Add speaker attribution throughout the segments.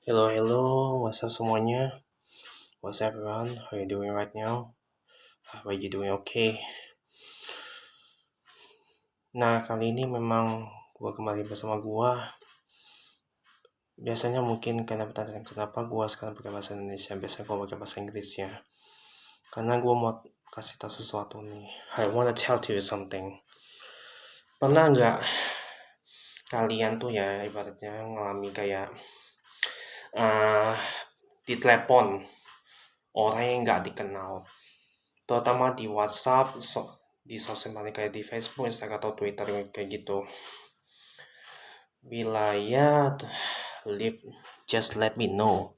Speaker 1: Hello, what's up semuanya? What's up everyone? How you doing right now? How are you doing okay? Nah, kali ini memang gua kembali bersama gua. Biasanya mungkin kalian bertanya kenapa gua sekarang pakai bahasa Indonesia. Biasanya gua pakai bahasa Inggris ya. Karena gua mau kasih tahu sesuatu nih. I wanna tell to you something. Pernah nggak kalian tuh ya ibaratnya ngalami kayak uh, di telepon orang yang nggak dikenal, terutama di WhatsApp, di sosial media kayak di Facebook, Instagram atau Twitter kayak gitu. Bila ya, just let me know.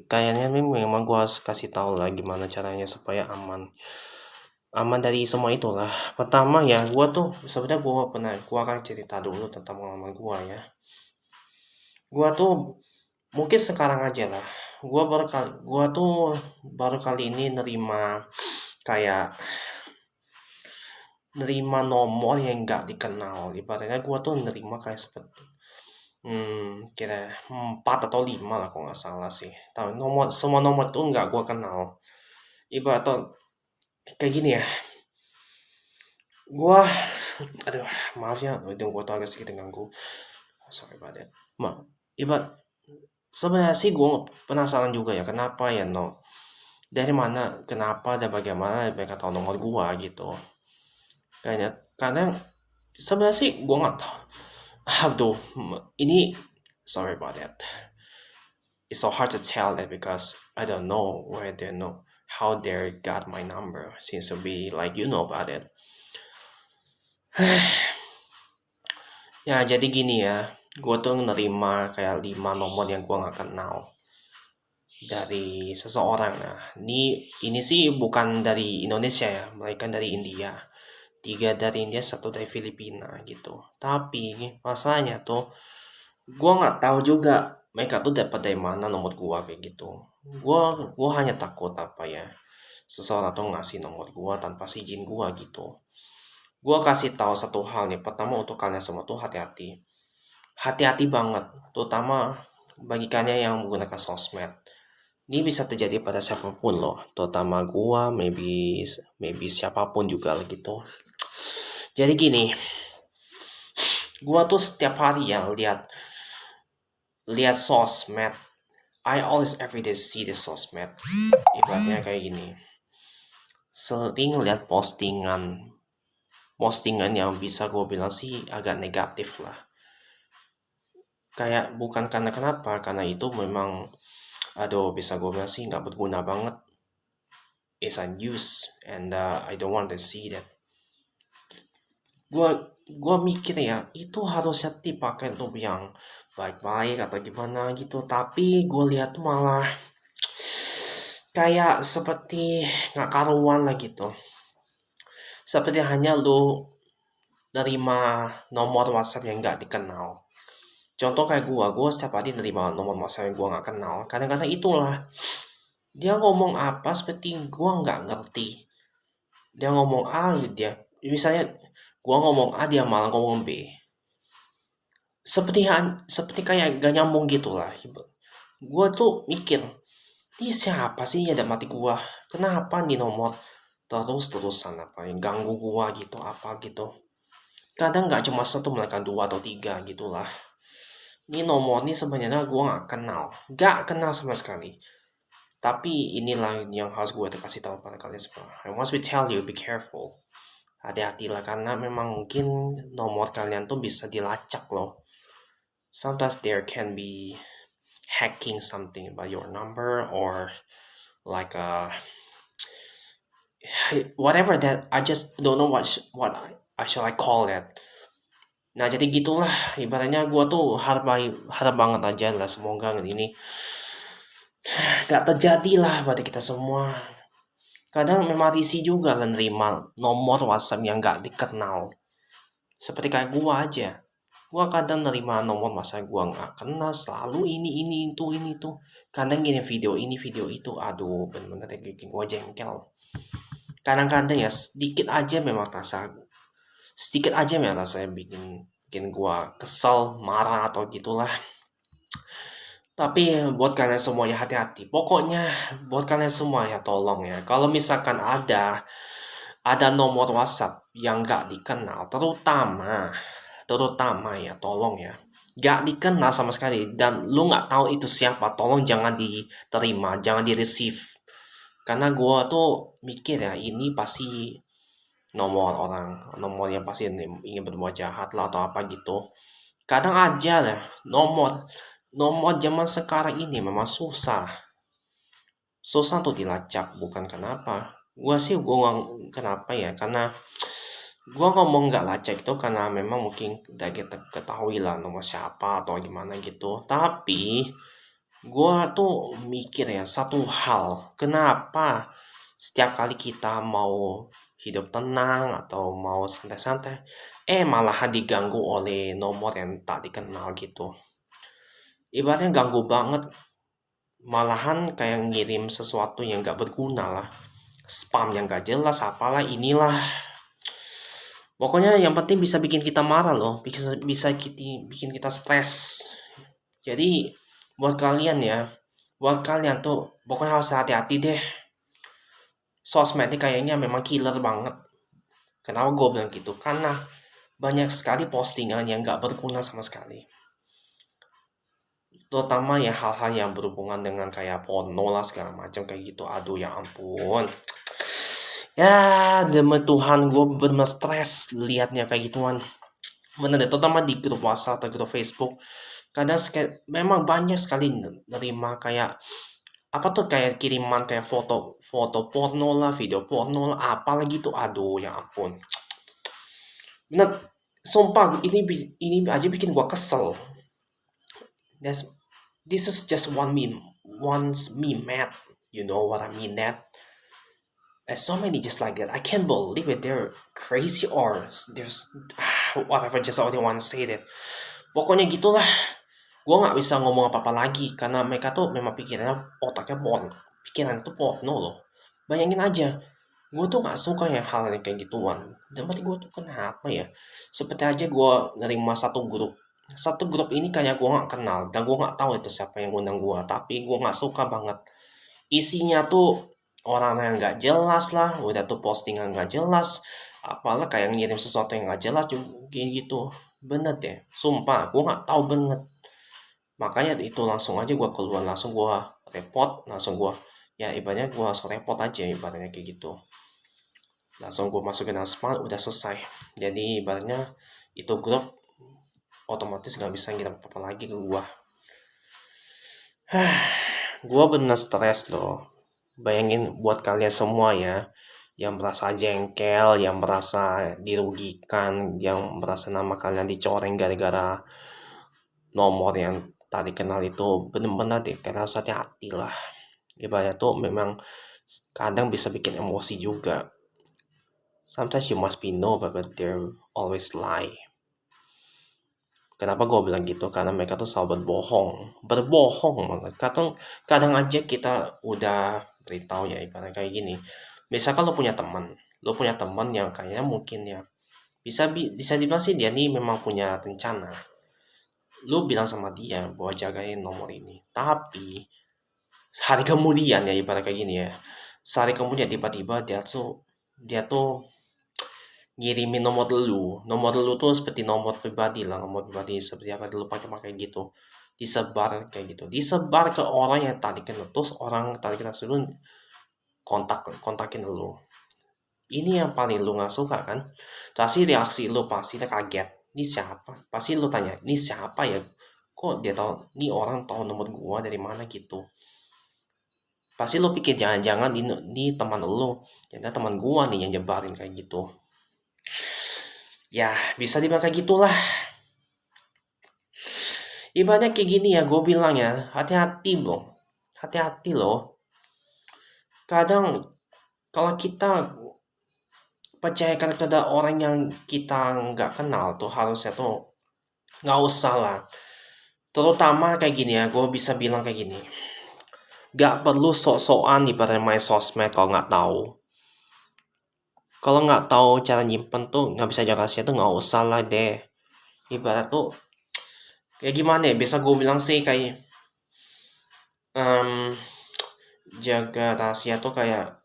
Speaker 1: Kayaknya memang gue harus kasih tahu lah gimana caranya supaya aman dari semua itulah. Pertama ya, sebenarnya gue akan cerita dulu tentang pengalaman gue ya. Gue tuh mungkin sekarang aja lah. Gue tuh baru kali ini nerima nomor yang nggak dikenal. Ibaratnya gue tuh nerima kayak seperti kira 4 atau 5 lah kalau nggak salah sih. Tahu semua nomor tuh nggak gue kenal. Ibarat kayak gini ya. Aduh, maaf ya, hidung gue tuh agak sedikit ganggu. Sorry about that. Sebenarnya sih gue penasaran juga ya, kenapa ya dari mana, kenapa dan bagaimana mereka tahu nomor gue gitu. Karena sebenarnya sih gue nggak tahu. Aduh, ini sorry about that. It's so hard to tell that because I don't know where they know how they got my number. Seems to be like you know about it. Ya jadi gini ya, gue tuh nerima kayak 5 nomor yang gue nggak kenal dari seseorang. Nah, ini sih bukan dari Indonesia ya, mereka dari India. 3 dari India, 1 dari Filipina gitu. Tapi masalahnya tuh gue nggak tahu juga mereka tuh dapat dari mana nomor gue kayak gitu. Gue hanya takut apa ya, seseorang tuh ngasih nomor gue tanpa izin gue gitu. Gue kasih tahu satu hal nih, pertama untuk kalian semua tuh hati-hati banget, terutama bagi kalian yang menggunakan sosmed. Ini bisa terjadi pada siapapun loh, terutama gua, maybe siapapun juga gitu. Jadi gini, gua tuh setiap hari ya lihat sosmed. I always everyday see the sosmed. Ibaratnya kayak gini, sering lihat postingan yang bisa gue bilang sih agak negatif lah. Kayak bukan karena itu memang bisa gue bilang sih nggak berguna banget. It's unused and I don't want to see that. Gua mikir ya itu harusnya dipakai untuk yang baik-baik atau gimana gitu, tapi gue lihat malah kayak seperti nggak karuan lah gitu, seperti hanya lu nerima nomor WhatsApp yang nggak dikenal. Contoh kayak gue setiap hari nerima nomor WhatsApp yang gue nggak kenal. Kadang-kadang itulah dia ngomong apa seperti gue nggak ngerti. Dia ngomong A, misalnya gue ngomong A, dia malah ngomong B. Seperti kayak gak nyambung gitu lah. Gue tuh mikir, ini siapa sih yang ada mati gue? Kenapa nih nomor terus-terusan apa yang ganggu gue gitu, apa gitu. Kadang gak cuma satu, mereka 2 atau 3 gitulah. Ini nomor ini sebenarnya gue gak kenal sama sekali. Tapi inilah yang harus gue kasih tahu pada kalian semua. I want to tell you, be careful. Hati-hatilah karena memang mungkin nomor kalian tuh bisa dilacak loh. Sometimes there can be hacking something about your number or like whatever that I just don't know what I shall I call it. Nah jadi gitulah, ibaratnya gue tuh harap banget aja lah, semoga ini gak terjadi lah pada kita semua. Kadang memang risih juga lah nerima nomor WhatsApp yang gak dikenal. Seperti kayak gue aja, gue kadang nerima nomor WhatsApp gue gak kenal, selalu ini itu. Kadang gini video itu, aduh bener-bener bikin gue jengkel. Kadang-kadang ya sedikit aja memang rasanya bikin gue kesel, marah atau gitulah. Tapi buat kalian semuanya hati-hati. Pokoknya buat kalian semua ya tolong ya. Kalau misalkan ada nomor WhatsApp yang nggak dikenal, terutama ya tolong ya. Nggak dikenal sama sekali dan lu nggak tahu itu siapa, tolong jangan diterima, jangan di receive. Karena gua tuh mikir ya ini pasti nomor yang pasti ingin berbuat jahat lah atau apa gitu. Kadang aja lah nomor zaman sekarang ini memang susah tuh dilacak, bukan kenapa gua kenapa ya, karena gua ngomong nggak lacak itu karena memang mungkin udah kita ketahui lah nomor siapa atau gimana gitu, tapi gua tuh mikir ya satu hal, kenapa setiap kali kita mau hidup tenang atau mau santai-santai malahan diganggu oleh nomor yang tak dikenal gitu. Ibaratnya ganggu banget, malahan kayak ngirim sesuatu yang gak berguna lah, spam yang gak jelas apalah inilah. Pokoknya yang penting bisa bikin kita marah loh, bikin kita stres. Jadi buat kalian tuh pokoknya harus hati-hati deh. Sosmed ini kayaknya memang killer banget. Kenapa gue bilang gitu? Karena banyak sekali postingan yang gak berguna sama sekali. Terutama ya hal-hal yang berhubungan dengan kayak porno lah segala macam kayak gitu. Aduh ya ampun. Ya demi Tuhan gue bener stres liatnya kayak gituan. Bener deh, terutama di grup WhatsApp atau grup Facebook. Kadang memang banyak sekali nerima kayak apa tuh, kayak kiriman kayak foto porno lah, video porno lah, apalagi tuh. Aduh ya ampun. Bener, sumpah ini aja bikin gua kesel. This is just one's me mad. You know what I mean that? There's so many just like that. I can't believe it. They're crazy or there's whatever. Just only want to say that. Pokoknya gitulah. Gue nggak bisa ngomong apa-apa lagi karena mereka tuh memang otaknya pikiran itu porno loh. Bayangin aja, gue tuh nggak suka ya hal yang kayak gituan. Dan berarti gue tuh kenapa ya? Seperti aja gue nerima satu grup ini kayak gue nggak kenal dan gue nggak tahu itu siapa yang ngundang gue, tapi gue nggak suka banget isinya tuh orang yang nggak jelas lah, udah tuh postingan nggak jelas, apalah kayak ngirim sesuatu yang nggak jelas juga gitu. Bener deh, sumpah gue nggak tahu banget. Makanya itu langsung aja gue keluar, langsung gue report, langsung gue ya ibaratnya gue langsung report aja, ibaratnya kayak gitu. Langsung gue masukin spam, udah selesai. Jadi ibaratnya itu grup otomatis gak bisa ngirim apa-apa lagi ke gue. Gue bener stres loh. Bayangin buat kalian semua ya, yang merasa jengkel, yang merasa dirugikan, yang merasa nama kalian dicoreng gara-gara nomor yang tadi kenal itu, bener-bener deh kalian harus hati-hati lah. Ibaratnya tuh memang kadang bisa bikin emosi juga. Sometimes you must be know, but they always lie. Kenapa gue bilang gitu? Karena mereka tuh selalu berbohong banget. Kadang aja kita udah beritahu ya, ibaratnya kayak gini. Misalkan lo punya teman yang kayaknya mungkin ya bisa dibilang sih dia nih memang punya rencana. Lu bilang sama dia bahwa jagain nomor ini, tapi hari kemudian ya ibarat kayak gini ya, sehari kemudian tiba-tiba dia tuh ngirimin nomor lu tuh seperti nomor pribadi seperti apa dulu pakai gitu, disebar ke orang yang tadi kenal, terus orang tadi kenal sebelum kontakin lu. Ini yang paling lu nggak suka kan? Pasti reaksi lu pasti kaget, ini siapa? Pasti lu tanya, ini siapa ya, kok dia tahu, ini orang tahu nomor gua dari mana gitu. Pasti lo pikir jangan-jangan ini teman lo, jangan teman gua nih yang nyebarin kayak gitu. Ya bisa dibilang kayak gitulah. Ibaratnya kayak gini ya, gue bilang ya, hati-hati loh. Kadang kalau kita percayakan kepada orang yang kita nggak kenal tuh, harusnya tuh nggak usah lah. Terutama kayak gini ya, gue bisa bilang kayak gini, nggak perlu sok-sokan ibaratnya main sosmed kalau nggak tahu. Kalau nggak tahu cara nyimpen tuh, nggak bisa jaga rahasia tuh, nggak usah lah deh. Ibarat tuh kayak gimana ya, bisa gue bilang sih kayak Mmm, jaga rahasia tuh kayak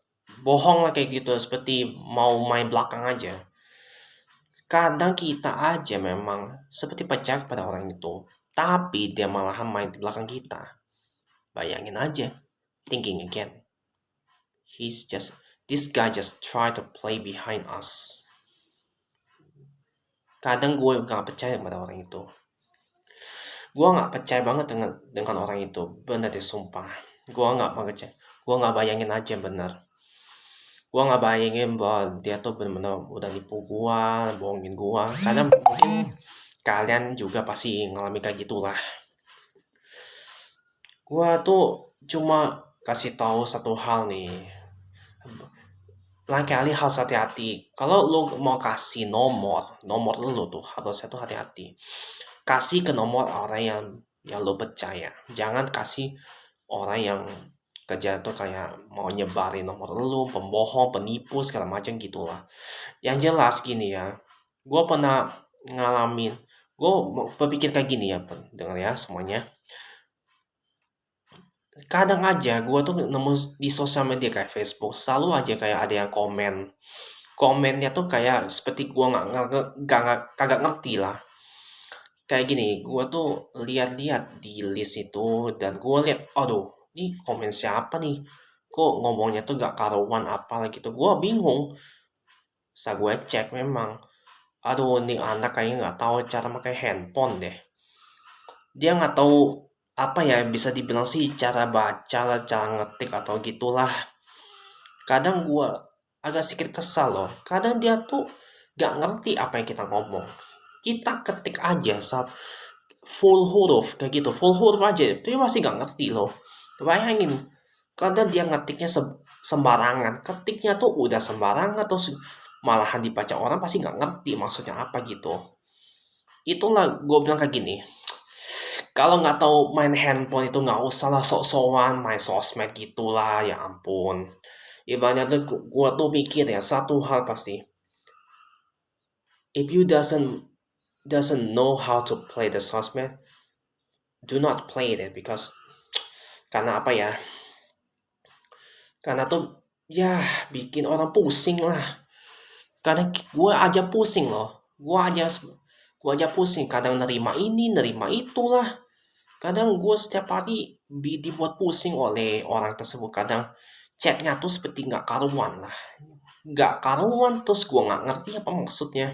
Speaker 1: bohong lah kayak gitu, seperti mau main belakang aja. Kadang kita aja memang seperti percaya pada orang itu, tapi dia malahan main di belakang kita. Bayangin aja, thinking again. This guy just try to play behind us. Kadang gue gak percaya pada orang itu. Gue gak percaya banget dengan orang itu. Bener deh, sumpah. Gue gak percaya. Gue gak bayangin aja bener. Gue gak bayangin bahwa dia tuh bener-bener udah nipu gue, bohongin gue. Kadang mungkin kalian juga pasti ngalami kayak gitulah. Gue tuh cuma kasih tahu satu hal nih. Lain kali harus hati-hati. Kalau lu mau kasih nomor lu tuh harusnya tuh hati-hati. Kasih ke nomor orang yang lu percaya. Jangan kasih orang yang kerja tuh kayak mau nyebarin nomor lu, pembohong, penipu segala macam gitulah. Yang jelas gini ya, gue pernah ngalamin, gue berpikir kayak gini ya, dengar ya semuanya. Kadang aja gue tuh nemu di sosial media kayak Facebook, selalu aja kayak ada yang komennya tuh kayak seperti gue kagak ngerti lah. Kayak gini, gue tuh lihat-lihat di list itu dan gue lihat, aduh, ini komen siapa nih? Kok ngomongnya tuh gak karuan apa lagi tuh? Gue bingung. Saat gue cek memang, aduh, nih anak kayaknya nggak tahu cara pakai handphone deh. Dia nggak tahu apa ya, bisa dibilang sih cara baca lah, cara ngetik atau gitulah. Kadang gue agak sedikit kesal loh. Kadang dia tuh gak ngerti apa yang kita ngomong. Kita ketik aja full huruf kayak gitu, full huruf aja, dia masih gak ngerti loh. Bayangin, kadang dia ngetiknya sembarangan, ketiknya tuh udah sembarangan, atau malahan dibaca orang pasti gak ngerti maksudnya apa gitu. Itulah gue bilang kayak gini, kalau nggak tahu main handphone itu nggak usah lah sok-sokan main sosmed gitulah, ya ampun. Ibaratnya tuh gue tuh mikir ya satu hal pasti, if you doesn't know how to play the sosmed, do not play it, because karena apa ya, karena tuh ya bikin orang pusing lah. Kadang gue aja pusing loh, gue aja pusing, kadang nerima ini nerima itulah. Kadang gue setiap hari dibuat pusing oleh orang tersebut. Kadang chatnya tuh seperti nggak karuan lah, nggak karuan, terus gue nggak ngerti apa maksudnya.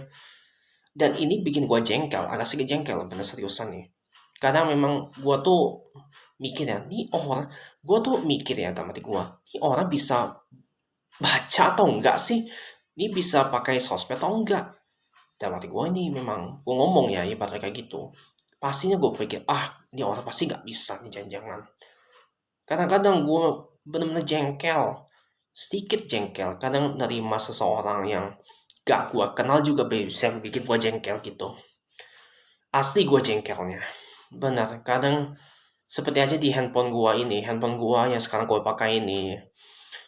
Speaker 1: Dan ini bikin gue jengkel, agak sedikit jengkel, bener seriusan nih. Kadang memang gue tuh mikir ya, nih orang, gue tuh mikir ya dalam hati gue, nih orang bisa baca atau enggak sih? Ini bisa pakai sosmed atau enggak? Dalam hati gue ini memang, gue ngomong ya ibaratnya kayak gitu. Pastinya gue pikir, ini orang pasti nggak bisa nih, jangan-jangan. Kadang-kadang gue bener-bener jengkel, sedikit jengkel. Kadang nerima seseorang yang gak gue kenal juga bisa bikin gue jengkel gitu. Asli gue jengkelnya. Benar, kadang seperti aja di handphone gue yang sekarang gue pakai ini.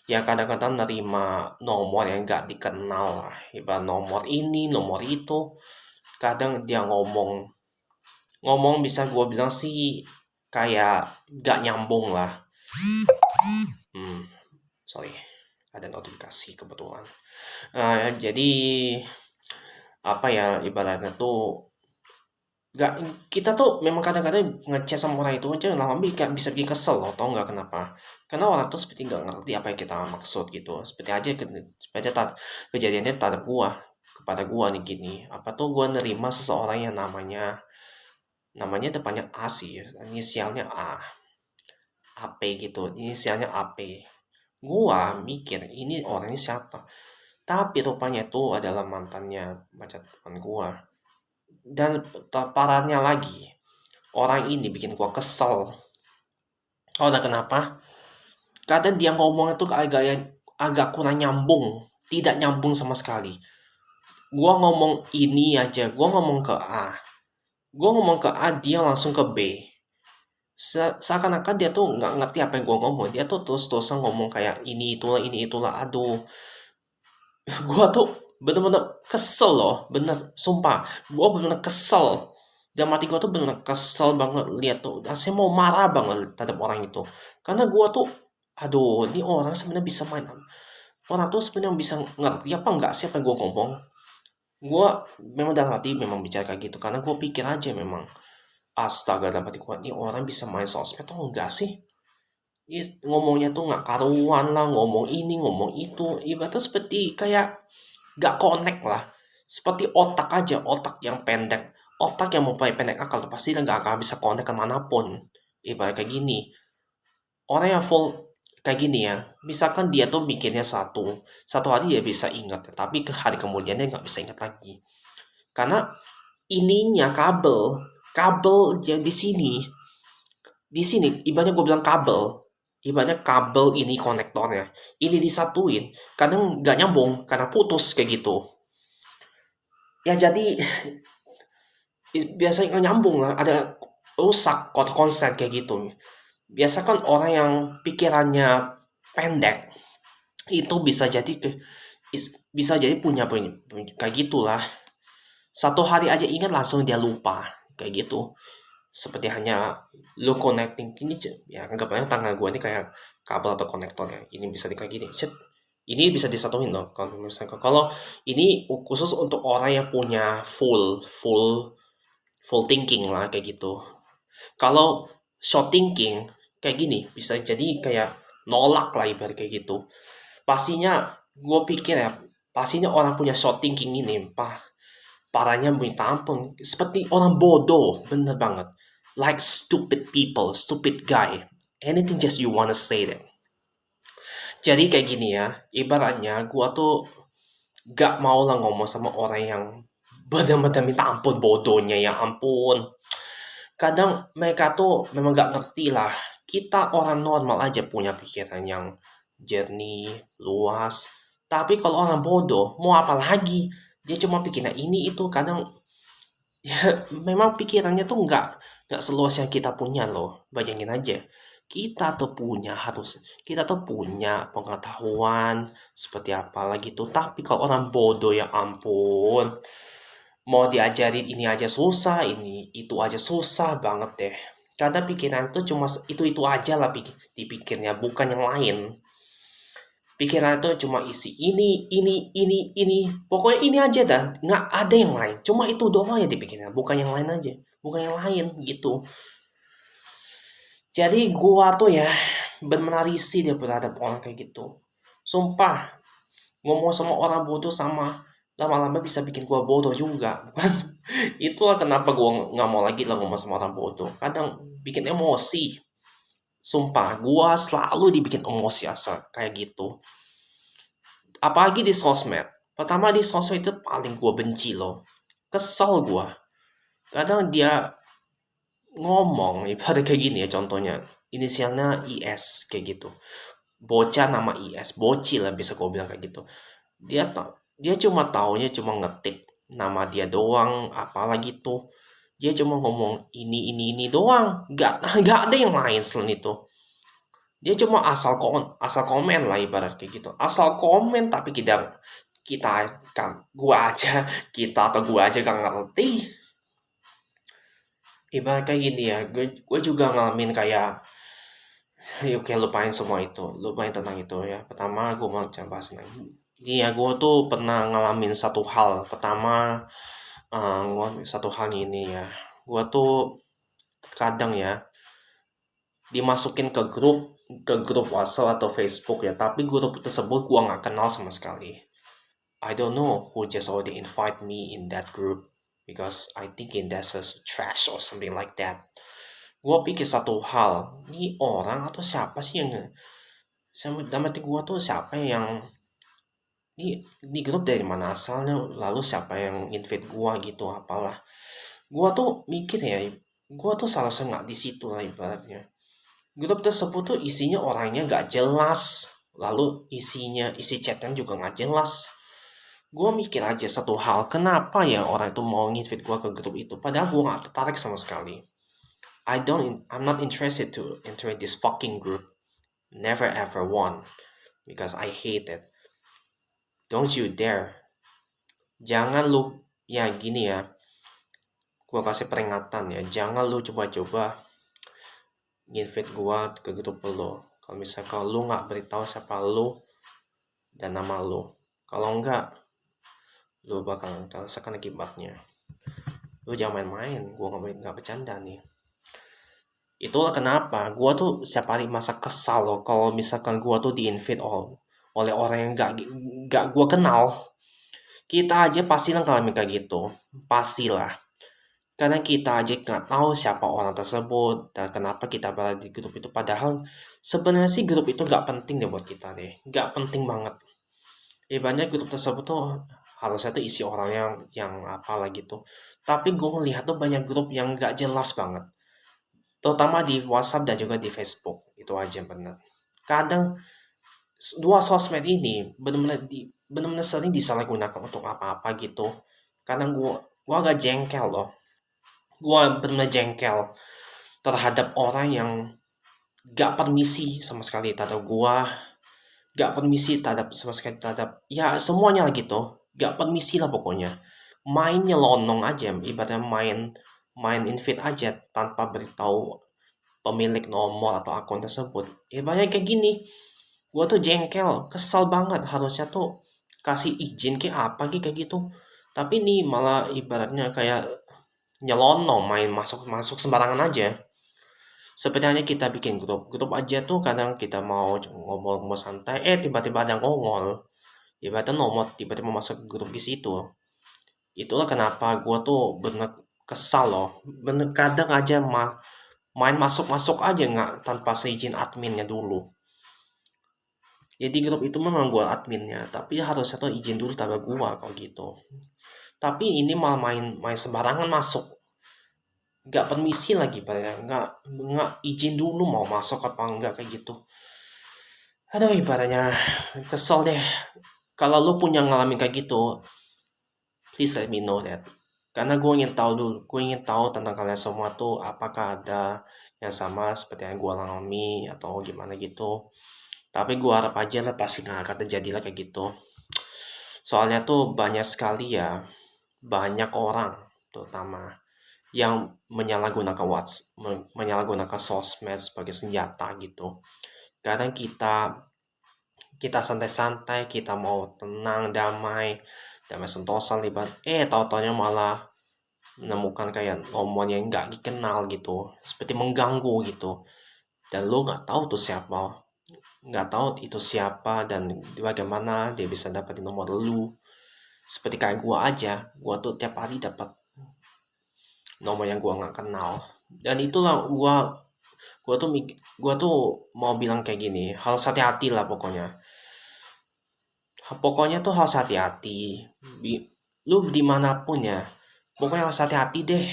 Speaker 1: Ya kadang-kadang nerima nomor yang gak dikenal lah. Ibarat nomor ini, nomor itu. Kadang dia ngomong bisa gue bilang sih kayak gak nyambung lah. Sorry, ada notifikasi kebetulan. Jadi apa ya, ibaratnya tuh gak, kita tuh memang kadang-kadang ngechat sama orang itu aja lama bisa bikin kesel loh, tau nggak kenapa? Karena orang tuh seperti nggak ngerti apa yang kita maksud gitu. Seperti aja kejadiannya terhadap gua, kepada gua nih gini. Apa tuh gua nerima seseorang yang namanya depannya A sih, inisialnya AP gitu, inisialnya AP. Gua mikir ini orangnya siapa, tapi rupanya itu adalah mantannya pacar teman gua. Dan parahnya lagi, orang ini bikin gua kesel. Tahu kenapa? Kadang dia ngomongnya tuh agak kurang nyambung, tidak nyambung sama sekali. Gua ngomong ini aja, gua ngomong ke A, dia langsung ke B. Seakan-akan dia tuh nggak ngerti apa yang gua ngomong. Dia tuh terus-terusan ngomong kayak ini itulah. Aduh, gua tuh bener-bener kesel loh, bener, sumpah. Gua bener-bener kesel dalam hati gue tuh bener kesel banget lihat tuh. Saya mau marah banget terhadap orang itu. Karena gue tuh, aduh, ini orang sebenarnya bisa main. Orang tuh sebenarnya bisa ngerti apa enggak sih apa yang gue ngomong. Gue memang dalam hati memang bicara kayak gitu. Karena gue pikir aja memang, astaga, dalam hati gue, ini orang bisa main sosmed atau enggak sih? Ngomongnya tuh nggak karuan lah, ngomong ini, ngomong itu. Ibaratnya seperti kayak nggak connect lah. Seperti otak aja, otak yang pendek. Otak yang mempunyai pendek akal pasti nggak akan bisa connect kemanapun. Ibarat kayak gini. Orang yang full kayak gini ya, misalkan dia tuh bikinnya satu hari dia bisa ingat, tapi ke hari kemudiannya nggak bisa ingat lagi. Karena ininya kabel yang di sini, ibaratnya gue bilang ibaratnya kabel ini konektornya, ini disatuin, kadang nggak nyambung karena putus kayak gitu. Ya jadi biasanya nggak nyambung lah, ada rusak konsen kayak gitu. Biasa kan orang yang pikirannya pendek itu bisa jadi punya kayak gitulah. Satu hari aja ingat langsung dia lupa kayak gitu. Seperti hanya lo connecting ini ya, anggap aja tangan gue ini kayak kabel atau konektor ya. Ini bisa kayak gini. Ini bisa disatuin loh. Kalau ini khusus untuk orang yang punya full thinking lah kayak gitu. Kalau short thinking kayak gini bisa jadi kayak nolak lah ibarat kayak gitu. Pastinya gue pikir ya, pastinya orang punya short thinking ini parahnya minta ampun, seperti orang bodoh, bener banget. Like stupid people, stupid guy, anything just you wanna say that. Jadi kayak gini ya, ibaratnya gua tuh gak mau lah ngomong sama orang yang bener-bener minta ampun bodohnya, ya ampun. Kadang mereka tuh memang gak ngerti lah. Kita orang normal aja punya pikiran yang jernih, luas. Tapi kalau orang bodoh, mau apa lagi? Dia cuma pikirnya ini itu, kadang ya memang pikirannya tuh nggak seluas yang kita punya loh. Bayangin aja. Kita tuh punya pengetahuan seperti apa lagi tuh. Tapi kalau orang bodoh, ya ampun, mau diajarin ini aja susah, ini itu aja susah banget deh. Karena pikiran tuh cuma itu aja lah dipikirnya, bukan yang lain. Pikiran tuh cuma isi ini. Pokoknya ini aja dah, nggak ada yang lain. Cuma itu doang ya dipikirnya, bukan yang lain aja. Bukan yang lain gitu. Jadi gua tuh ya benar-benar risih dia berhadap orang kayak gitu. Sumpah, ngomong sama orang bodoh sama lama-lama bisa bikin gua bodoh juga. Bukan? Itulah kenapa gua nggak mau lagi lah ngomong sama orang bodoh. Kadang bikin emosi. Sumpah, gua selalu dibikin emosi asal kayak gitu. Apalagi di sosmed. Pertama di sosmed itu paling gua benci loh. Kesel gua. Kadang dia ngomong ibarat kayak gini ya, contohnya inisialnya IS kayak gitu. Bocah nama IS, bocil lah bisa gue bilang kayak gitu. Dia cuma taunya cuma ngetik nama dia doang, apalagi tuh. Dia cuma ngomong ini doang, nggak ada yang lain selain itu. Dia cuma asal komen lah ibarat kayak gitu. Asal komen tapi kita kan gua aja gak ngerti. Ibarat kayak gini ya, gue juga ngalamin kayak, ya oke, lupain semua itu, lupain tentang itu ya. Pertama gue mau coba bahas lagi. Ini ya, gue tuh pernah ngalamin satu hal. Pertama, satu hal ini ya, gue tuh kadang ya dimasukin ke grup WhatsApp atau Facebook ya, tapi grup tersebut gue nggak kenal sama sekali. I don't know who just already invite me in that group because I thinking that's a trash or something like that. Gue pikir satu hal, ini orang atau siapa sih yang dalam hati gue tuh siapa yang ini grup dari mana asalnya, lalu siapa yang invite gue gitu, apalah. Gue tuh mikir ya, gue tuh seharusnya nggak di situ lah ibaratnya. Grup tersebut tuh isinya orangnya nggak jelas, lalu isi chatnya juga nggak jelas. Gue mikir aja satu hal, kenapa ya orang itu mau invite gue ke grup itu, padahal gue gak tertarik sama sekali. I'm not interested to enter this fucking group. Never ever want, because I hate it. Don't you dare. Jangan lu, ya gini ya, Gua kasih peringatan ya, jangan lu coba-coba invite gua ke grup lo kalau misalkan lu nggak beritahu siapa lu dan nama lu. Kalau enggak, lu bakal rasakan akibatnya. Lu jangan main-main, gua nggak bercanda nih. Itulah kenapa gua tuh setiap hari masa kesal loh kalau misalkan gua tuh di-invite oleh orang yang nggak gua kenal. Kita aja pastilah ngalamin kayak gitu, pastilah. Karena kita aja nggak tahu siapa orang tersebut dan kenapa kita berada di grup itu. Padahal sebenarnya sih grup itu nggak penting deh buat kita deh, nggak penting banget. Ibaratnya grup tersebut tuh harusnya tuh isi orang yang apalah gitu. Tapi gue ngelihat tuh banyak grup yang nggak jelas banget, terutama di WhatsApp dan juga di Facebook. Itu aja bener. Kadang dua sosmed ini benar-benar sering disalahgunakan untuk apa-apa gitu. Kadang gua agak jengkel loh. Gua benar-benar jengkel terhadap orang yang gak permisi sama sekali terhadap gua, gak permisi terhadap sama sekali terhadap ya semuanya lah gitu. Gak permisi lah pokoknya. Main nyelonong aja, ibaratnya main main invite aja tanpa beritahu pemilik nomor atau akun tersebut. Ibaratnya kayak gini, gua tuh jengkel, kesal banget, harusnya tuh kasih izin ke apa kayak gitu. Tapi nih malah ibaratnya kayak nyelonong, main masuk sembarangan aja. Sebenarnya kita bikin grup aja tuh kadang kita mau ngobrol santai, tiba-tiba ada ngongol, ibaratnya nomor tiba-tiba masuk grup di situ. Itulah kenapa gua tuh bener kesal loh, bener kadang aja main masuk-masuk aja nggak tanpa seizin adminnya dulu. Jadi grup itu memang gua adminnya, tapi harusnya tuh izin dulu sama gua kalau gitu. Tapi ini malah main sembarangan masuk, nggak permisi lagi, padahal nggak izin dulu mau masuk apa enggak kayak gitu. Aduh, ibaratnya kesel deh. Kalau lu punya ngalamin kayak gitu, please let me know that. Karena gue ingin tahu dulu, gue ingin tahu tentang kalian semua tuh apakah ada yang sama seperti yang gue alami atau gimana gitu. Tapi gue harap aja lah pasti nggak akan terjadi lah kayak gitu. Soalnya tuh banyak sekali ya, banyak orang terutama yang menyalahgunakan menyalahgunakan sosmed sebagai senjata gitu. Kadang kita santai-santai, kita mau tenang, damai sentosa libat, tahu-taunya malah menemukan kayak nomor yang nggak dikenal gitu, seperti mengganggu gitu. Dan lo nggak tahu tuh siapa, nggak tahu itu siapa dan bagaimana dia bisa dapetin nomor lu. Seperti kayak gua aja, gua tuh tiap hari dapat nomor yang gua nggak kenal. Dan itulah gua tuh mau bilang kayak gini, harus hati-hati lah pokoknya. Pokoknya tuh harus hati-hati. Lu dimanapun ya, pokoknya harus hati-hati deh.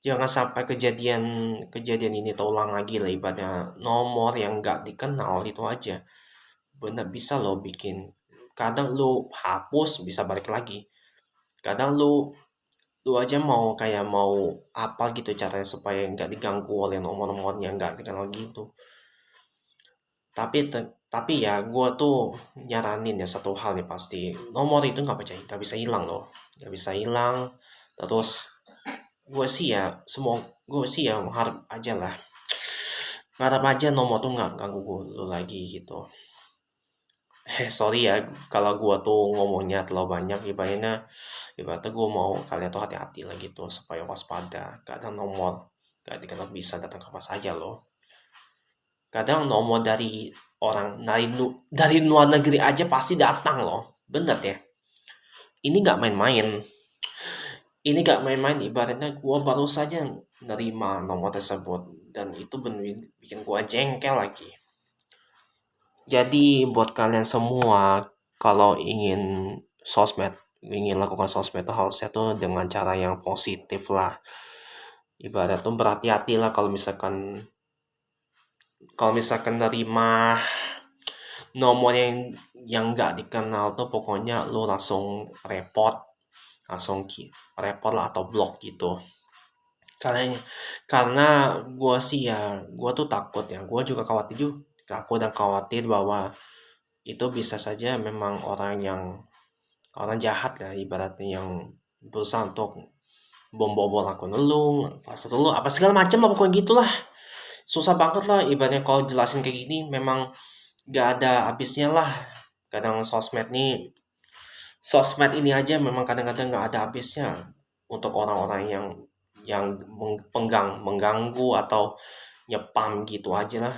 Speaker 1: Jangan sampai kejadian ini terulang lagi lah, ibaratnya nomor yang nggak dikenal itu aja. Bener bisa lo bikin. Kadang lu hapus bisa balik lagi. Kadang lu aja mau kayak mau apa gitu caranya supaya nggak diganggu oleh nomor-nomor yang nggak dikenal gitu. Tapi ya gue tuh nyaranin ya satu hal nih, pasti nomor itu nggak bisa hilang loh, nggak bisa hilang. Terus gue sih ya harap aja nomor tuh nggak ganggu lo lagi gitu. Sorry ya kalau gue tuh ngomongnya terlalu banyak, ibaratnya gue mau kalian tuh hati-hati lah gitu supaya waspada. Kadang nomor gak dikenal bisa datang kapan saja loh. Kadang nomor dari luar negeri aja pasti datang loh, bener ya. Ini nggak main-main, ibaratnya gua baru saja nerima nomor tersebut dan itu bener bikin gua jengkel lagi. Jadi buat kalian semua, kalau ingin lakukan sosmed itu harusnya tuh dengan cara yang positif lah. Ibarat tuh berhati-hati lah kalau misalkan nerima nomor yang nggak dikenal tuh, pokoknya lu langsung report lah atau blok gitu. Karena gue tuh takut ya, gue juga takut dan khawatir bahwa itu bisa saja memang orang jahat lah, ibaratnya yang berusaha untuk bom-bom akun lu, password lu, apa segala macam lah pokoknya gitulah. Susah banget lah ibaratnya kalau jelasin kayak gini, memang gak ada habisnya lah. Kadang sosmed ini aja memang kadang-kadang gak ada habisnya untuk orang-orang yang mengganggu atau nyepam gitu aja lah.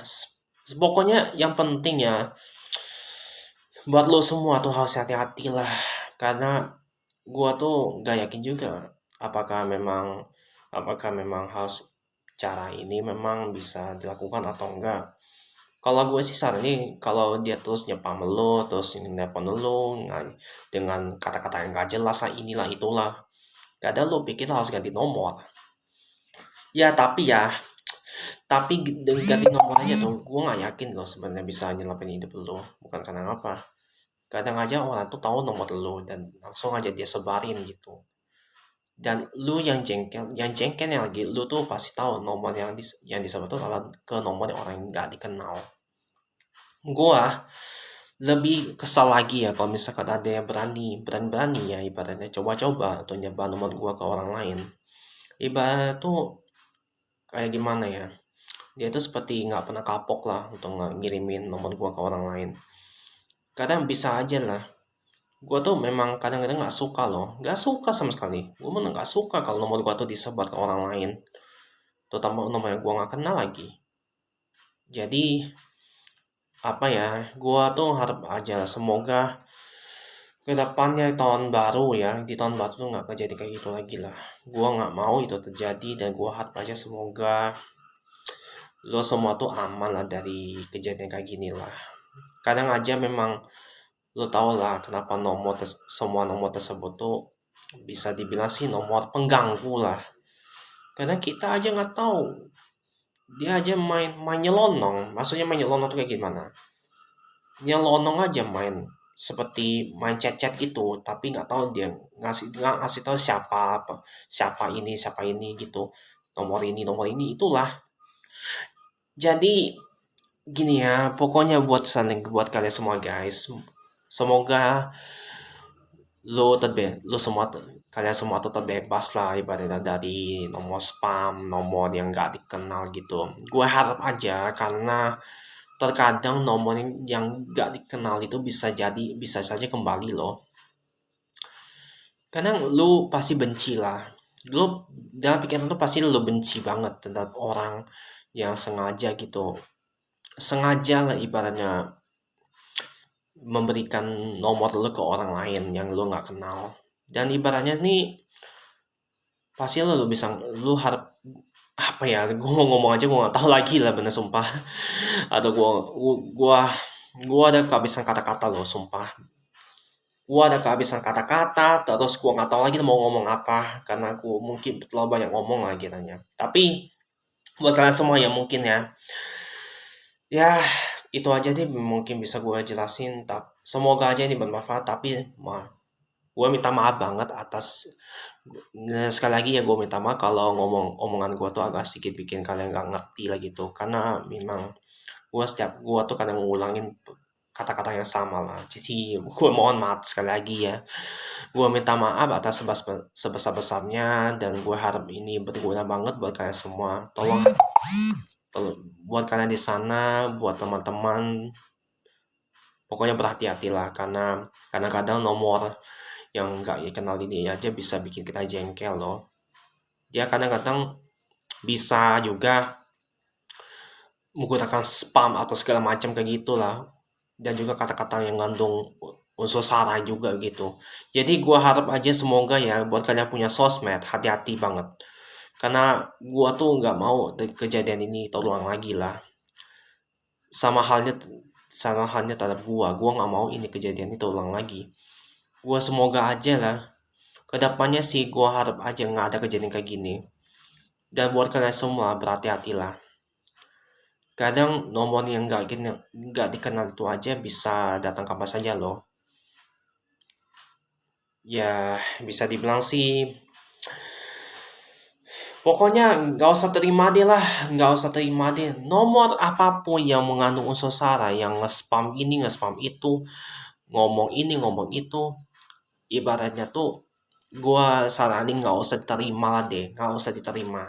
Speaker 1: Pokoknya yang penting ya buat lo semua tuh harus hati-hati lah, karena gua tuh gak yakin juga apakah memang harus cara ini memang bisa dilakukan atau enggak. Kalau gue sih saran ini, kalau dia terus nyepam lo, terus nelpon lo dengan kata-kata yang gak jelas lah, inilah itulah, kadang lo pikir lo harus ganti nomor. Ya tapi ganti nomor aja tuh, gue nggak yakin loh sebenarnya bisa nyelamatin hidup lo. Bukan karena apa, kadang aja orang tuh tahu nomor lo dan langsung aja dia sebarin gitu. Dan lu yang jengkelnya lagi, lu tuh pasti tahu nomor yang disebut tuh adalah ke nomor orang yang nggak dikenal. Gua lebih kesal lagi ya kalau misalkan ada yang berani ya ibaratnya coba-coba atau nyebar nomor gua ke orang lain. Ibarat tuh kayak gimana ya? Dia tuh seperti nggak pernah kapok lah untuk ngirimin nomor gua ke orang lain. Kadang bisa aja lah. Gua tuh memang kadang-kadang nggak suka loh, nggak suka sama sekali. Gua memang nggak suka kalau nomor gua tuh disebar ke orang lain, terutama nomor yang gua nggak kenal lagi. Jadi apa ya? Gua tuh harap aja semoga kedepannya tahun baru ya, di tahun baru tuh nggak kejadian kayak gitu lagi lah. Gua nggak mau itu terjadi dan gua harap aja semoga lo semua tuh aman lah dari kejadian kayak gini lah. Kadang aja memang lo tau lah kenapa semua nomor tersebut tuh bisa dibilang sih nomor pengganggu lah. Karena kita aja nggak tahu, dia aja main nyelonong. Maksudnya main nyelonong tuh kayak gimana? Nyelonong aja main seperti main chat-chat gitu, tapi nggak tahu dia nggak ngasih tahu siapa ini gitu, nomor ini itulah. Jadi gini ya, pokoknya buat kalian semua guys, semoga kalian semua tuh terbebas lah ibaratnya dari nomor spam, nomor yang nggak dikenal gitu. Gue harap aja, karena terkadang nomor yang nggak dikenal itu bisa saja kembali loh. Kadang lu pasti benci lah, lu dalam pikiran lu pasti lu benci banget terhadap orang yang sengaja lah ibaratnya memberikan nomor lu ke orang lain yang lu nggak kenal. Dan ibaratnya nih pasti lu harap apa ya, gue mau ngomong aja gue nggak tahu lagi lah bener sumpah. Atau gue ada kehabisan kata-kata loh sumpah. Gue ada kehabisan kata-kata, terus gue nggak tahu lagi mau ngomong apa, karena gue mungkin terlalu banyak ngomong lagi tanya. Tapi buat kalian semua yang mungkin ya itu aja deh mungkin bisa gue jelasin. Semoga aja ini bermanfaat, tapi gue minta maaf banget sekali lagi ya, gue minta maaf kalau omongan gue tuh agak sedikit bikin kalian gak ngerti lah gitu, karena memang gue tuh kadang ngulangin kata-kata yang sama lah. Jadi gue mohon maaf sekali lagi ya, gue minta maaf atas sebesar-besarnya, dan gue harap ini berguna banget buat kalian semua. Tolong buat kalian di sana, buat teman-teman, pokoknya berhati-hatilah, karena kadang-kadang nomor yang nggak dikenal ini aja bisa bikin kita jengkel loh. Dia kadang-kadang bisa juga menggunakan spam atau segala macam kayak gitulah, dan juga kata-kata yang ngandung unsur sara juga gitu. Jadi gua harap aja semoga ya buat kalian punya sosmed hati-hati banget, karena gua tuh nggak mau kejadian ini terulang lagi lah. Sama halnya terhadap gua nggak mau ini kejadian itu ulang lagi. Gua semoga aja lah kedepannya sih, gua harap aja nggak ada kejadian kayak gini. Dan buat kalian semua berhati-hatilah, kadang nomor yang nggak dikenal itu aja bisa datang kapan saja loh. Ya bisa dibilang sih, pokoknya nggak usah terima deh nomor apapun yang mengandung unsur sara, yang nge-spam ini nge-spam itu, ngomong ini ngomong itu. Ibaratnya tuh Gua saranin nggak usah diterima lah deh, nggak usah diterima.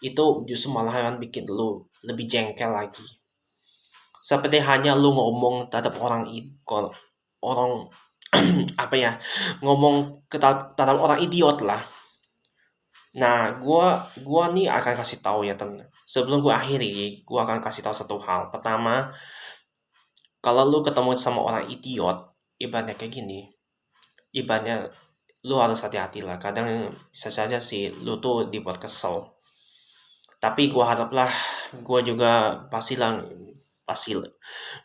Speaker 1: Itu justru malah bikin lu lebih jengkel lagi. Seperti hanya lu ngomong terhadap orang apa ya, ngomong terhadap orang idiot lah. Nah, gua nih akan kasih tahu ya sebelum gua akhiri, gua akan kasih tahu satu hal. Pertama, kalau lu ketemu sama orang idiot, ibaratnya kayak gini, ibaratnya lu harus hati-hati lah. Kadang bisa saja sih lu tuh dibuat kesel. Tapi gua haraplah, gua juga pasti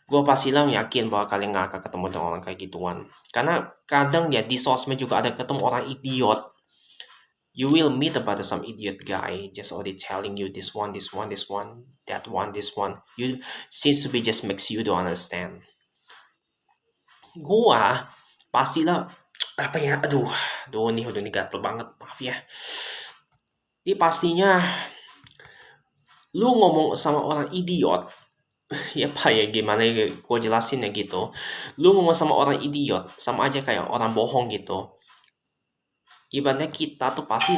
Speaker 1: gua pastilah yakin bahwa kalian nggak akan ketemu dengan orang kayak gituan. Karena kadang ya di sosmed juga ada ketemu orang idiot. You will meet about some idiot guy just already telling you this one, this one, this one, that one, this one. You seems to be just makes you don't understand. Gua pastilah apa ya, aduh nih udah nih gatel banget, maaf ya. Ini pastinya lu ngomong sama orang idiot, ya pak ya gimana ya gue jelasin ya gitu. Lu ngomong sama orang idiot sama aja kayak orang bohong gitu. Ibaratnya kita tuh pasti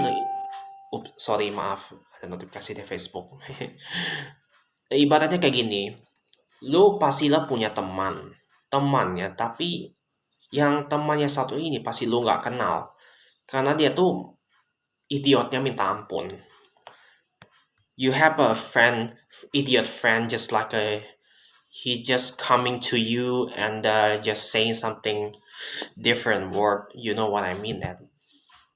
Speaker 1: sorry maaf ada notifikasi di Facebook. Ibaratnya kayak gini, lu pastilah punya temannya, tapi yang temannya satu ini pasti lu nggak kenal karena dia tuh idiotnya minta ampun. You have a idiot friend, just like he just coming to you and just saying something different word. You know what I mean that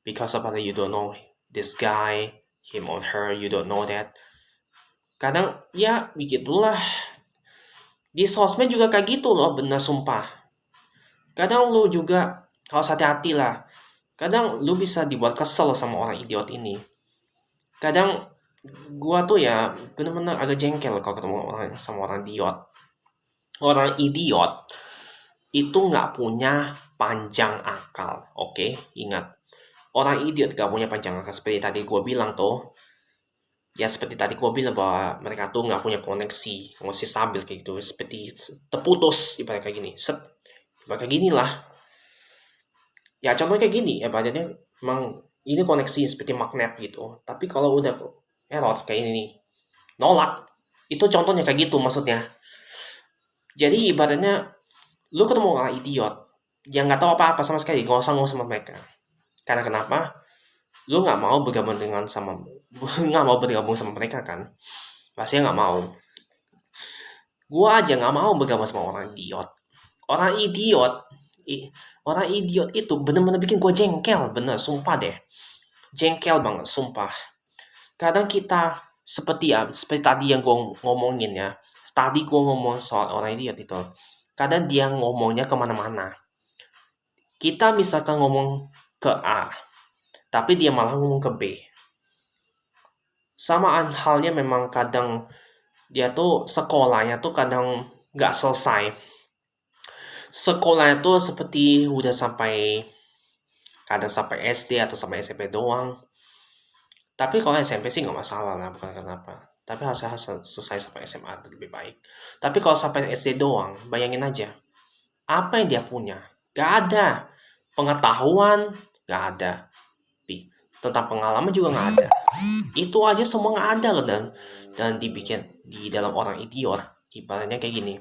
Speaker 1: because of that you don't know this guy, him or her, you don't know that. Kadang ya begitulah, di sosmed juga kayak gitu loh, bener sumpah. Kadang lu juga harus hati-hati lah. Kadang lu bisa dibuat kesel sama orang idiot ini. Kadang gua tuh ya bener-bener agak jengkel kalau ketemu sama orang idiot. Orang idiot itu nggak punya panjang akal, oke? Ingat, orang idiot gak punya panjang akal. Seperti tadi gue bilang tuh, ya seperti tadi gue bilang bahwa mereka tuh nggak punya koneksi stabil kayak gitu, seperti terputus ibarat kayak gini, ibarat kayak gini lah. Ya contohnya kayak gini, ya badannya emang ini koneksi seperti magnet gitu. Tapi kalau udah error kayak ini, nolak. Itu contohnya kayak gitu maksudnya. Jadi ibaratnya lu ketemu orang idiot yang nggak tahu apa-apa sama sekali, gak usah ngomong sama mereka. Karena kenapa? Lu nggak mau bergabung sama mereka kan? Pastinya nggak mau. Gua aja nggak mau bergabung sama orang idiot. Orang idiot, orang idiot itu bener-bener bikin gue jengkel, bener, sumpah deh. Jengkel banget, sumpah. Kadang kita seperti tadi yang gue ngomongin ya. Tadi gue ngomong soal orang idiot itu. Kadang dia ngomongnya kemana-mana. Kita misalkan ngomong ke A, tapi dia malah ngomong ke B. Samaan halnya memang kadang dia tuh sekolahnya tuh kadang nggak selesai. Sekolahnya tuh seperti udah kadang sampai SD atau sampai SMP doang. Tapi kalau SMP sih nggak masalah lah, bukan kenapa. Tapi harus selesai sampai SMA lebih baik. Tapi kalau sampai SD doang, bayangin aja. Apa yang dia punya? Gak ada. Pengetahuan, gak ada. Tentang pengalaman juga gak ada. Itu aja semua gak ada loh. Dan dibikin di dalam orang idiot. Ibaratnya kayak gini.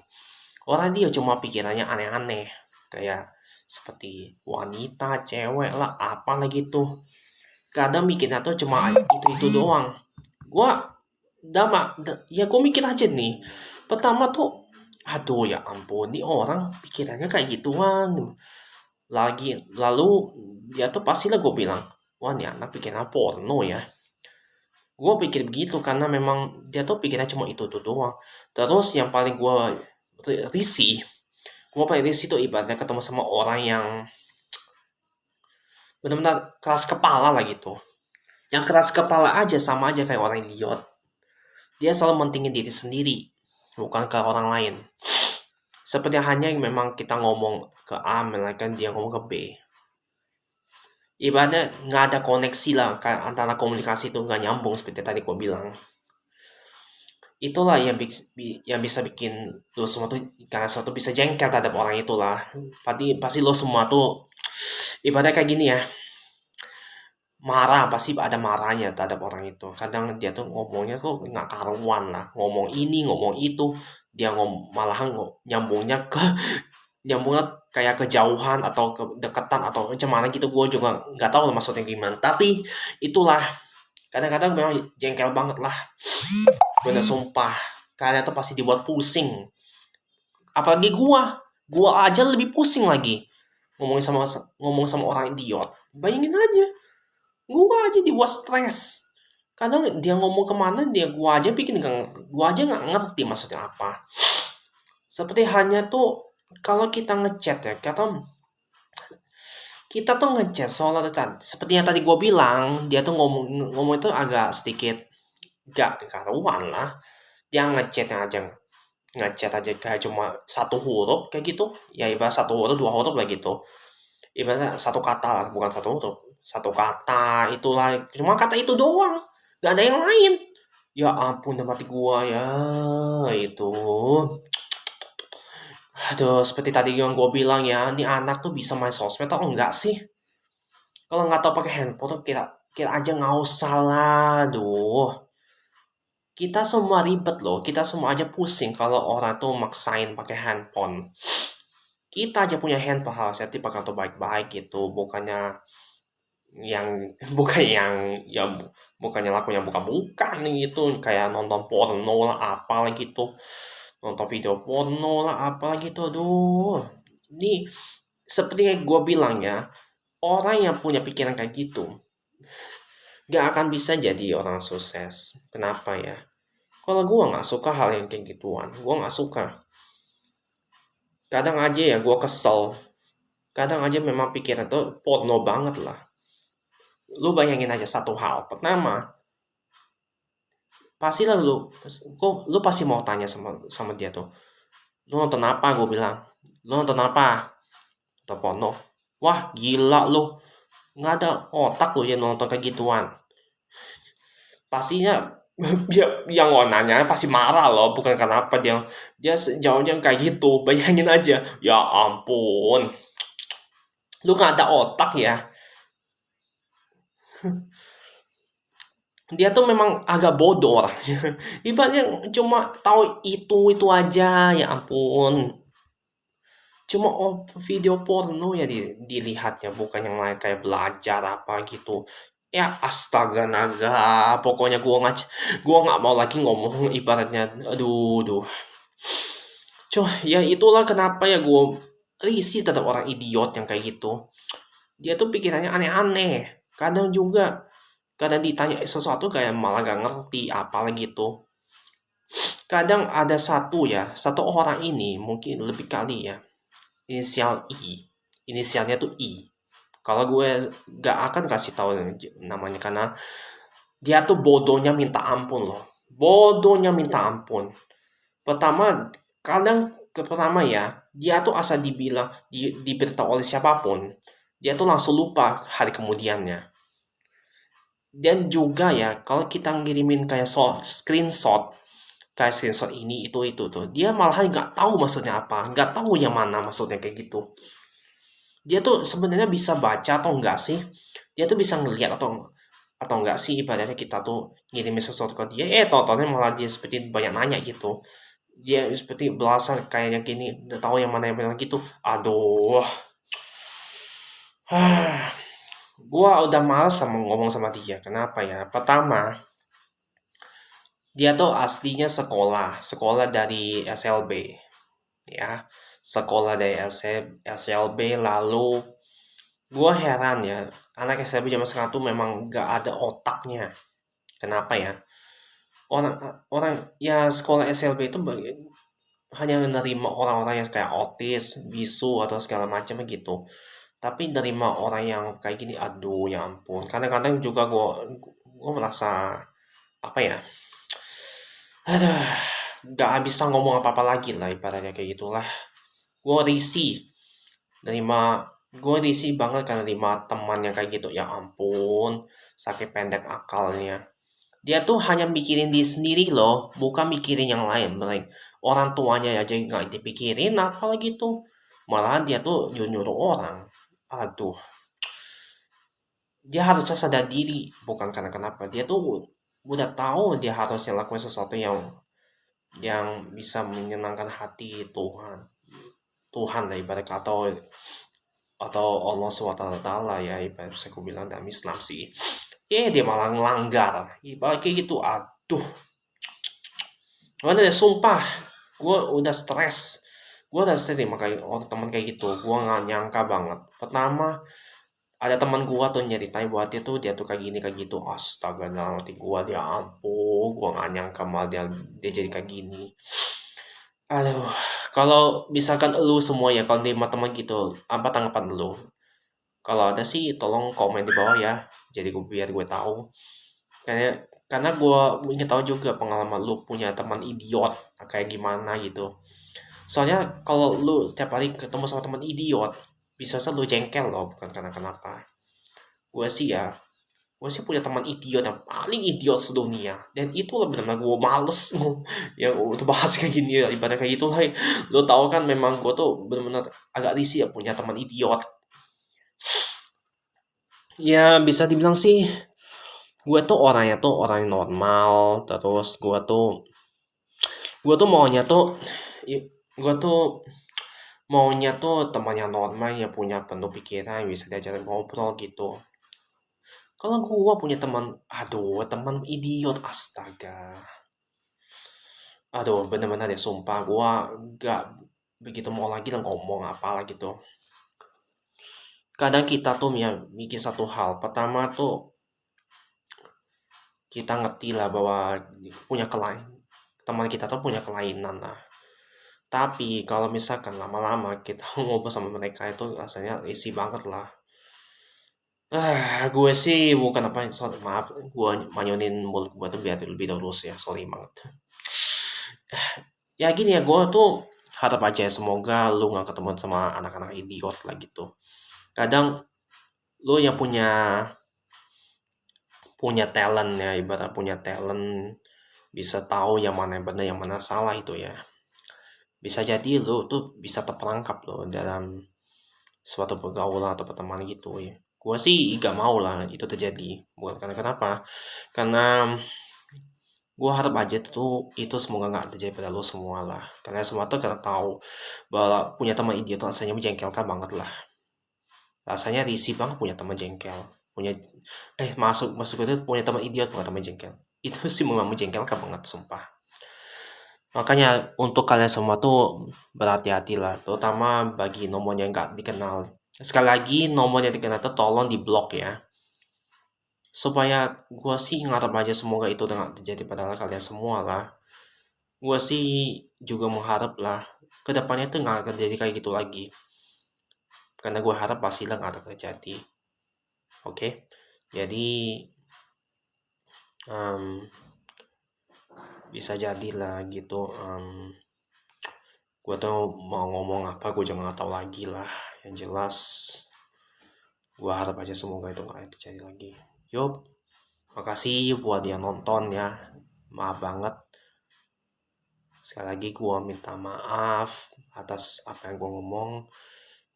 Speaker 1: Orang dia cuma pikirannya aneh-aneh. Kayak seperti wanita, cewek lah, apa lagi tuh. Kadang mikirnya tuh cuma itu doang. Ya gue mikir aja nih. Pertama tuh, aduh ya ampun, nih orang pikirannya kayak gituan. Lalu dia tuh pastilah gue bilang, wah nih anak pikirnya porno ya. Gue pikir begitu karena memang dia tuh pikirnya cuma itu doang. Terus yang paling gue risih tuh ibaratnya ketemu sama orang yang benar-benar keras kepala lah gitu. Yang keras kepala aja sama aja kayak orang idiot. Dia selalu mentingin diri sendiri, bukan ke orang lain. Seperti hanya yang memang kita ngomong ke A, melainkan dia ngomong ke B. Ibaratnya nggak ada koneksi lah antara komunikasi itu nggak nyambung seperti tadi gue bilang. Itulah yang bisa bikin lo semua tuh karena suatu bisa jengkel terhadap orang itulah. Pasti lo semua tuh ibaratnya kayak gini ya. marah, pasti ada marahnya terhadap orang itu. Kadang dia tuh ngomongnya tuh nggak karuan lah, ngomong ini ngomong itu, dia malahan nyambungnya ke nyambungnya kayak kejauhan atau kedekatan atau macam mana gitu, gue juga nggak tahu maksudnya gimana, tapi itulah, kadang-kadang memang jengkel banget lah, bener sumpah. Kalian tuh pasti dibuat pusing, apalagi gua aja lebih pusing lagi ngomongin sama ngomong sama orang idiot. Bayangin aja, gua aja dibuat stres. Kadang dia ngomong kemana, gua aja gua aja nggak ngerti maksudnya apa. Seperti hanya tuh kalau kita ngechat ya, kita tuh ngechat soal seperti yang tadi gua bilang, dia tuh ngomong ngomong itu agak sedikit gak karuan lah. Dia ngechat aja kayak cuma satu huruf kayak gitu, ya ibarat satu huruf dua huruf lah gitu, ibaratnya satu kata lah, bukan satu huruf, satu kata itulah, cuma kata itu doang, gak ada yang lain. Ya ampun, mati gua ya itu. Aduh, seperti tadi yang gua bilang ya, ini anak tuh bisa main sosmed atau enggak sih? Kalau nggak tahu pakai handphone tuh kira kira aja nggak usah lah. Aduh, kita semua ribet loh, kita semua aja pusing kalau orang tuh maksain pakai handphone. Kita aja punya handphone, harusnya dipakai tuh baik-baik gitu, bukannya yang bukannya lakunya bukan-bukan gitu, kayak nonton porno lah apalah gitu, nonton video porno lah apalah gitu. Aduh, ini seperti yang gue bilang ya, orang yang punya pikiran kayak gitu gak akan bisa jadi orang sukses. Kenapa ya? Kalau gue nggak suka hal yang kayak gituan, gue nggak suka. Kadang aja ya gue kesel, kadang aja memang pikiran tuh porno banget lah. Lu bayangin aja satu hal, pertama, pastilah lu pasti mau tanya sama sama dia tuh, lu nonton apa? Gue bilang, lu nonton apa? Nonton porno. Wah gila lu, nggak ada otak lu yang nonton kayak gituan. Pastinya dia yang nanya pasti marah loh, bukan karena apa, dia jawabnya kayak gitu. Bayangin aja, ya ampun, lu nggak ada otak ya. Dia tuh memang agak bodoh orangnya. Ibaratnya cuma tahu itu aja, ya ampun. Cuma video porno ya dilihatnya, bukan yang lain kayak belajar apa gitu. Ya astaga naga, pokoknya gua nggak mau lagi ngomong, ibaratnya aduh. Ya itulah kenapa ya gue risih terhadap orang idiot yang kayak gitu. Dia tuh pikirannya aneh-aneh. Kadang ditanya sesuatu kayak malah gak ngerti apalah gitu. Kadang ada satu orang ini mungkin lebih kali ya, inisial I. Inisialnya tuh I. Kalau gue gak akan kasih tahu namanya karena dia tuh bodohnya minta ampun loh. Bodohnya minta ampun. Pertama ya, dia tuh asal diberitahu oleh siapapun, dia tuh langsung lupa hari kemudiannya. Dan juga ya, kalau kita ngirimin kayak screenshot ini itu tuh, dia malahan nggak tahu maksudnya apa, nggak tahu yang mana maksudnya kayak gitu. Dia tuh sebenarnya bisa baca atau enggak sih? Dia tuh bisa ngelihat atau enggak sih, ibaratnya kita tuh ngirimin sesuatu ke dia, totalnya malah dia seperti banyak nanya gitu. Dia seperti belasan kayaknya gini, udah tahu yang mana yang benar gitu. Aduh, gua udah males sama ngomong sama dia. Kenapa ya? Pertama, dia tuh aslinya sekolah dari SLB, ya, sekolah dari SLB. Lalu gua heran ya, anak SLB zaman sekarang tuh memang gak ada otaknya. Kenapa ya? Orang orang ya sekolah SLB itu hanya menerima orang-orang yang kayak otis, bisu atau segala macam gitu. Tapi nerima orang yang kayak gini, aduh ya ampun. Kadang-kadang juga gue merasa apa ya? Aduh, nggak bisa ngomong apa-apa lagi lah, ibaratnya kayak gitulah. Gue risih nerima, gue risih banget karena nerima teman yang kayak gitu. Ya ampun, sakit pendek akalnya. Dia tuh hanya mikirin diri sendiri loh, bukan mikirin yang lain. Orang tuanya aja nggak dipikirin, apalagi tuh. Malahan dia tuh nyuruh orang. Aduh, dia harusnya sadar diri, bukan karena kenapa dia tuh udah tahu dia harusnya lakukan sesuatu yang bisa menyenangkan hati Tuhan. Tuhan lah ibarat kata, atau Allah SWT ya, ibarat saya bilang dalam Islam sih. Dia malah ngelanggar ibarat kayak gitu. Aduh, mana deh sumpah, gue udah stres. Gue udah stres nih makanya orang teman kayak gitu. Gue nggak nyangka banget. Pertama, ada teman gue tuh nyeritain buat dia tuh kayak gitu. Astaga, dalam hati gue, dia ampun, gue nggak nyangka malah dia jadi kayak gini. Aduh, kalau misalkan lu semua ya, kalau terima teman gitu, apa tanggapan lu? Kalau ada sih tolong komen di bawah ya, jadi biar gue tahu. Karena gue ingin tahu juga pengalaman lu punya teman idiot kayak gimana gitu. Soalnya kalau lu tiap hari ketemu sama teman idiot, bisa lu jengkel loh, bukan karena kenapa. Gue sih ya, gue sih punya teman idiot yang paling idiot sedunia, dan itu lah benar-benar gue males yang untuk bahas kayak gini ya, ibarat kayak gitu lah. Lo tau kan, memang gue tuh benar-benar agak risih ya punya teman idiot. Ya bisa dibilang sih gue tuh orangnya tuh orang yang normal, terus gue tuh maunya tuh gue tuh maunya tuh teman yang normal, yang punya penuh pikiran, yang bisa diajak ngobrol gitu. Kalau gue punya teman, aduh, teman idiot, astaga. Aduh, bener-bener deh, sumpah gue gak begitu mau lagi lah ngomong apa gitu. Kadang kita tuh ya mikir satu hal. Pertama tuh kita ngerti lah bahwa punya teman kita tuh punya kelainan lah. Tapi kalau misalkan lama-lama kita ngobrol sama mereka itu rasanya isi banget lah. Gue sih bukan apa, sorry, maaf, gue manyonin mulut gue tuh biar lebih lurus ya, sorry banget. Ya gini ya, gue tuh harap aja ya, semoga lu gak ketemu sama anak-anak idiot lah gitu. Kadang lu yang punya talent ya, ibarat punya talent, bisa tahu yang mana yang benar yang mana salah itu ya. Bisa jadi lu tuh bisa terperangkap loh dalam suatu pergaulan atau pertemanan gitu ya. Gue sih gak mau lah itu terjadi, bukan karena kenapa, karena gue harap aja tuh itu semoga nggak terjadi pada lo semua lah. Karena semua tuh karena tahu bahwa punya teman idiot rasanya menjengkelkan banget lah. Rasanya risih banget punya teman jengkel. Punya masuk itu punya teman idiot bukan teman jengkel. Itu sih memang menjengkelkan banget, sumpah. Makanya untuk kalian semua tuh berhati-hati lah, terutama bagi nomor yang nggak dikenal. Sekali lagi, nomor yang dikenal tuh tolong diblok ya. Supaya gue sih ngarep aja semoga itu nggak terjadi pada kalian semua lah. Gue sih juga mengharap lah kedepannya tuh nggak akan jadi kayak gitu lagi. Karena gue harap pastilah nggak akan terjadi. Oke, jadi bisa jadilah gitu. Gue tuh mau ngomong apa gue juga nggak tahu lagi lah. Yang jelas gue harap aja semoga itu nggak terjadi lagi. Yup, makasih buat yang nonton ya, maaf banget. Sekali lagi gue minta maaf atas apa yang gue ngomong.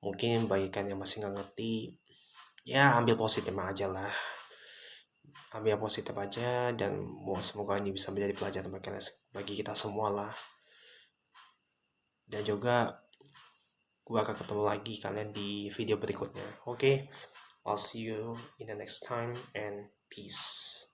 Speaker 1: Mungkin bagi kalian yang masih nggak ngerti, ya ambil positif aja lah. Ambil positif aja, dan semoga ini bisa menjadi pelajaran bagi kita semua lah. Dan juga gue akan ketemu lagi kalian di video berikutnya. Oke, I'll see you in the next time and peace.